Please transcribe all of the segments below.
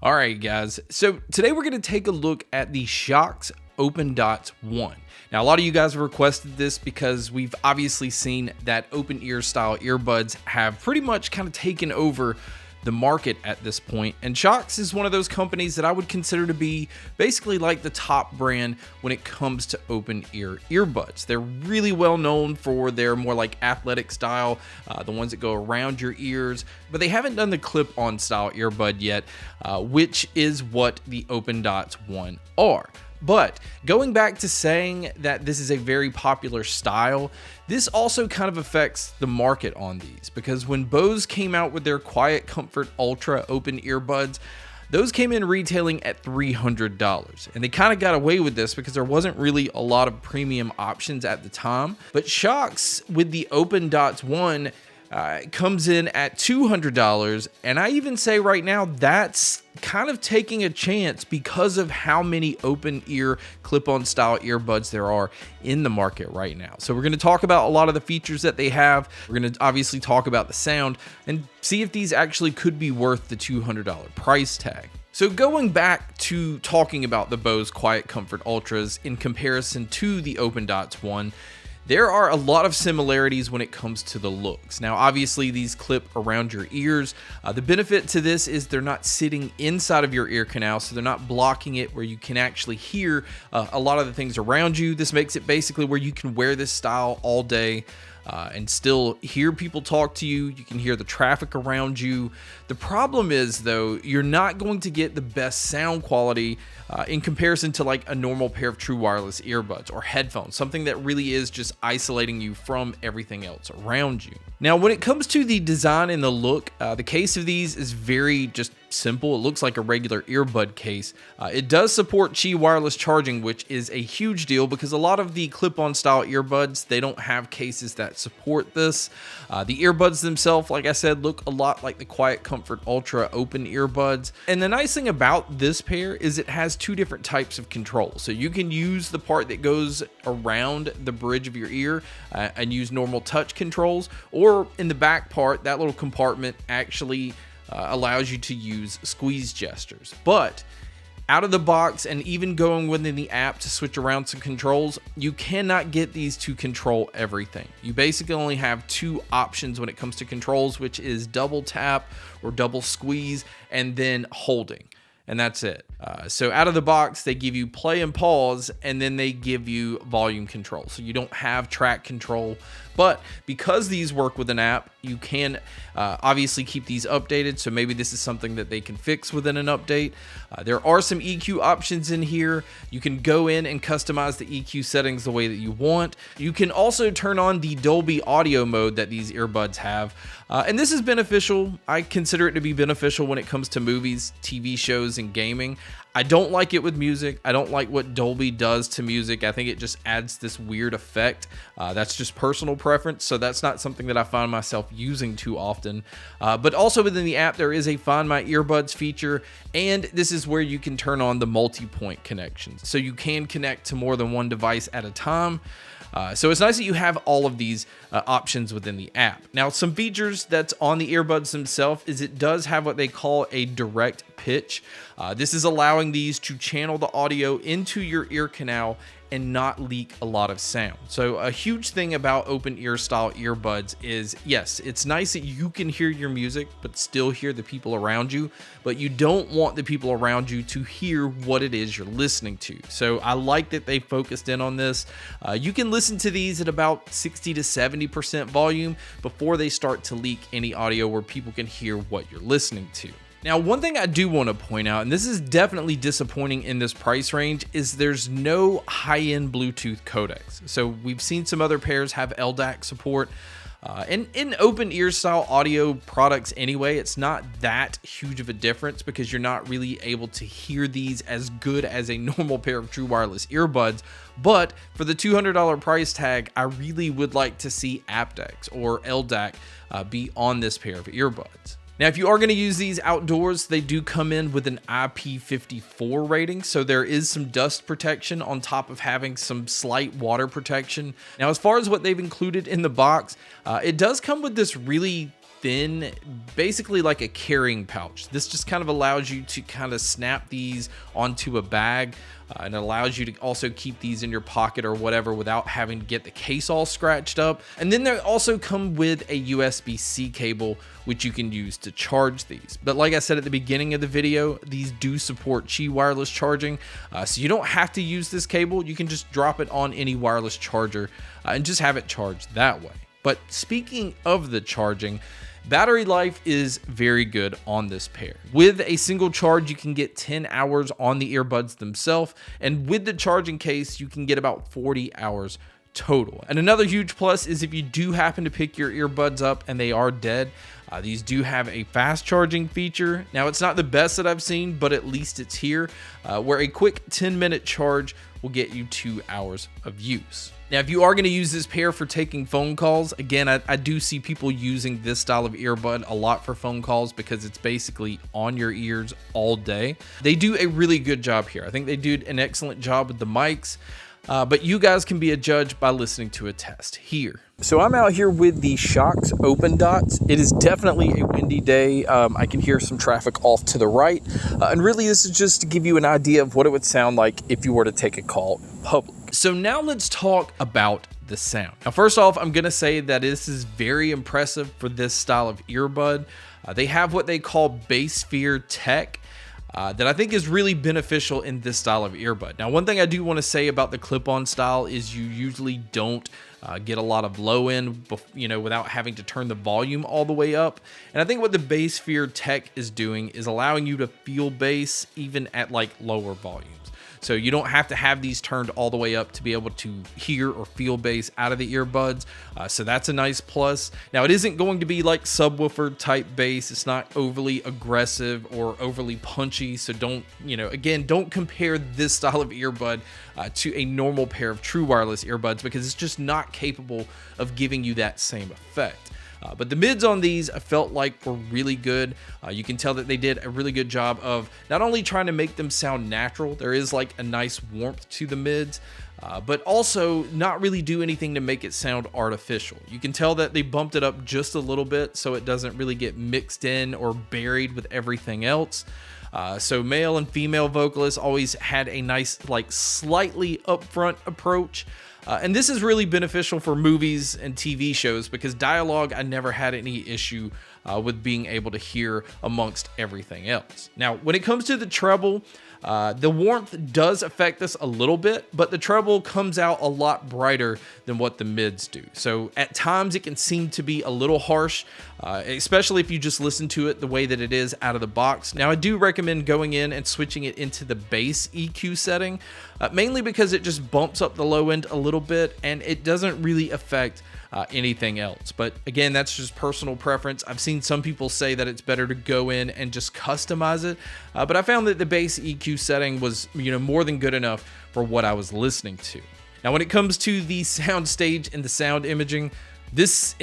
All right, guys. So today we're going to take a look at the SHOKZ OpenDots 1. Now, a lot of you guys have requested this because we've obviously seen that open ear style earbuds have pretty much kind of taken over the market at this point. And SHOKZ is one of those companies that I would consider to be basically like the top brand when it comes to open ear earbuds. They're really well known for their more like athletic style, the ones that go around your ears, but they haven't done the clip-on style earbud yet, which is what the OpenDots 1 are. But going back to saying that this is a very popular style, this also kind of affects the market on these, because when Bose came out with their Quiet Comfort Ultra open earbuds, those came in retailing at $300, and they kind of got away with this because there wasn't really a lot of premium options at the time. But SHOKZ with the OpenDots 1 comes in at $200, and I even say right now that's kind of taking a chance because of how many open ear clip-on style earbuds there are in the market right now. So we're going to talk about a lot of the features that they have. We're going to obviously talk about the sound and see if these actually could be worth the $200 price tag. So going back to talking about the Bose Quiet Comfort Ultras in comparison to the OpenDots 1, there are a lot of similarities when it comes to the looks. Now, obviously, these clip around your ears. The benefit to this is they're not sitting inside of your ear canal, so they're not blocking it where you can actually hear a lot of the things around you. This makes it basically where you can wear this style all day and still hear people talk to you. You can hear the traffic around you. The problem is, though, you're not going to get the best sound quality in comparison to like a normal pair of true wireless earbuds or headphones, something that really is just isolating you from everything else around you. Now, when it comes to the design and the look, the case of these is very just simple. It looks like a regular earbud case. It does support Qi wireless charging, which is a huge deal because a lot of the clip-on style earbuds, they don't have cases that support this. The earbuds themselves, like I said, look a lot like the Quiet Comfort Ultra open earbuds. And the nice thing about this pair is it has two different types of controls. So you can use the part that goes around the bridge of your ear and use normal touch controls, or in the back part, that little compartment actually allows you to use squeeze gestures. But out of the box, and even going within the app to switch around some controls, you cannot get these to control everything. You basically only have two options when it comes to controls, which is double tap or double squeeze, and then holding. And that's it. So out of the box, they give you play and pause, and then they give you volume control. So you don't have track control. But because these work with an app, you can obviously keep these updated. So maybe this is something that they can fix within an update. There are some EQ options in here. You can go in and customize the EQ settings the way that you want. You can also turn on the Dolby audio mode that these earbuds have. And this is beneficial. I consider it to be beneficial when it comes to movies, TV shows, and gaming. I don't like it with music. I don't like what Dolby does to music. I think it just adds this weird effect. That's just personal preference, so that's not something that I find myself using too often. But also within the app, there is a Find My Earbuds feature, and this is where you can turn on the multi-point connections. So you can connect to more than one device at a time. So it's nice that you have all of these options within the app. Now, some features that's on the earbuds themselves is it does have what they call a direct pitch. This is allowing these to channel the audio into your ear canal and not leak a lot of sound. So a huge thing about open ear style earbuds is, yes, it's nice that you can hear your music but still hear the people around you, but you don't want the people around you to hear what it is you're listening to. So I like that they focused in on this. You can listen to these at about 60 to 70% volume before they start to leak any audio where people can hear what you're listening to. Now, one thing I do want to point out, and this is definitely disappointing in this price range, is there's no high-end Bluetooth codecs. So we've seen some other pairs have LDAC support. And in open ear style audio products anyway, it's not that huge of a difference because you're not really able to hear these as good as a normal pair of true wireless earbuds. But for the $200 price tag, I really would like to see aptX or LDAC be on this pair of earbuds. Now, if you are going to use these outdoors, they do come in with an IP54 rating, so there is some dust protection on top of having some slight water protection. Now, as far as what they've included in the box, it does come with this really thin, basically like a carrying pouch. This just kind of allows you to kind of snap these onto a bag, and it allows you to also keep these in your pocket or whatever without having to get the case all scratched up. And then they also come with a USB-C cable, which you can use to charge these. But like I said at the beginning of the video, these do support Qi wireless charging, so you don't have to use this cable. You can just drop it on any wireless charger and just have it charged that way. But speaking of the charging, battery life is very good on this pair. With a single charge, you can get 10 hours on the earbuds themselves, and with the charging case, you can get about 40 hours total. And another huge plus is if you do happen to pick your earbuds up and they are dead, these do have a fast charging feature. Now, it's not the best that I've seen, but at least it's here, where a quick 10-minute charge will get you 2 hours of use. Now, if you are going to use this pair for taking phone calls, again, I do see people using this style of earbud a lot for phone calls because it's basically on your ears all day. They do a really good job here. I think they do an excellent job with the mics, but you guys can be a judge by listening to a test here. So I'm out here with the SHOKZ OpenDots. It is definitely a windy day. I can hear some traffic off to the right. And really, this is just to give you an idea of what it would sound like if you were to take a call in public. So now let's talk about the sound. Now, first off, I'm going to say that this is very impressive for this style of earbud. They have what they call bass sphere tech, that I think is really beneficial in this style of earbud. Now, one thing I do want to say about the clip-on style is you usually don't get a lot of low end, without having to turn the volume all the way up. And I think what the bass sphere tech is doing is allowing you to feel bass even at like lower volumes. So you don't have to have these turned all the way up to be able to hear or feel bass out of the earbuds. So that's a nice plus. Now, it isn't going to be like subwoofer type bass. It's not overly aggressive or overly punchy. So don't compare this style of earbud to a normal pair of true wireless earbuds, because it's just not capable of giving you that same effect. But the mids on these I felt like were really good. You can tell that they did a really good job of not only trying to make them sound natural, there is like a nice warmth to the mids, but also not really do anything to make it sound artificial. You can tell that they bumped it up just a little bit so it doesn't really get mixed in or buried with everything else. So male and female vocalists always had a nice, like, slightly upfront approach. And this is really beneficial for movies and TV shows because dialogue, I never had any issue with being able to hear amongst everything else. Now, when it comes to the treble, the warmth does affect this a little bit, but the treble comes out a lot brighter than what the mids do. So at times it can seem to be a little harsh, especially if you just listen to it the way that it is out of the box. Now, I do recommend going in and switching it into the bass EQ setting, mainly because it just bumps up the low end a little bit and it doesn't really affect anything else. But again, that's just personal preference. I've seen some people say that it's better to go in and just customize it, but I found that the bass EQ setting was more than good enough for what I was listening to. Now, when it comes to the sound stage and the sound imaging, this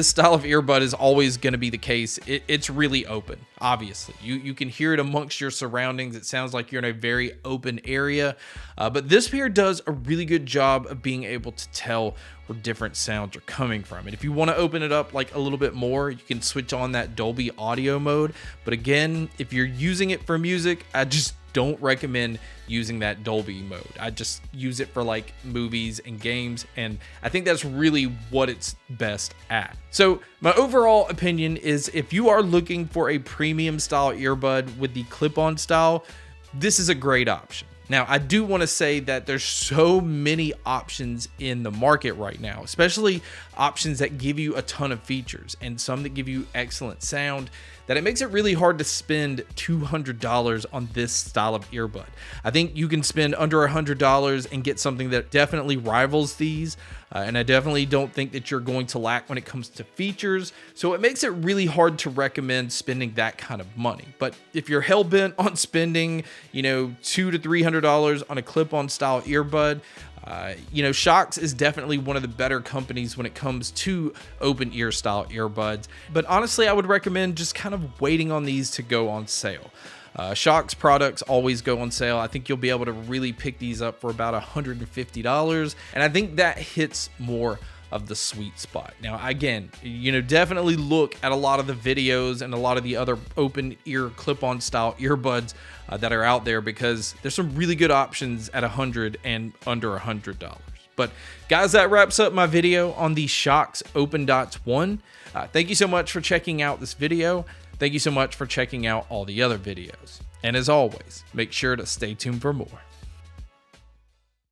style of earbud is always going to be the case. It's really open, obviously. You can hear it amongst your surroundings. It sounds like you're in a very open area, but this pair does a really good job of being able to tell where different sounds are coming from. And if you want to open it up like a little bit more, you can switch on that Dolby audio mode. But again, if you're using it for music, I just don't recommend using that Dolby mode. I just use it for like movies and games, and I think that's really what it's best at. So my overall opinion is if you are looking for a premium style earbud with the clip-on style, this is a great option. Now, I do want to say that there's so many options in the market right now, especially options that give you a ton of features and some that give you excellent sound, that it makes it really hard to spend $200 on this style of earbud. I think you can spend under $100 and get something that definitely rivals these, and I definitely don't think that you're going to lack when it comes to features, so it makes it really hard to recommend spending that kind of money. But if you're hell-bent on spending, $200 to $300 on a clip-on style earbud, SHOKZ is definitely one of the better companies when it comes to open ear style earbuds. But honestly, I would recommend just kind of waiting on these to go on sale. SHOKZ products always go on sale. I think you'll be able to really pick these up for about $150. And I think that hits more of the sweet spot. Now, again, definitely look at a lot of the videos and a lot of the other open ear clip-on style earbuds that are out there, because there's some really good options at $100 and under $100. But guys, that wraps up my video on the SHOKZ OpenDots 1. Thank you so much for checking out this video. Thank you so much for checking out all the other videos. And as always, make sure to stay tuned for more.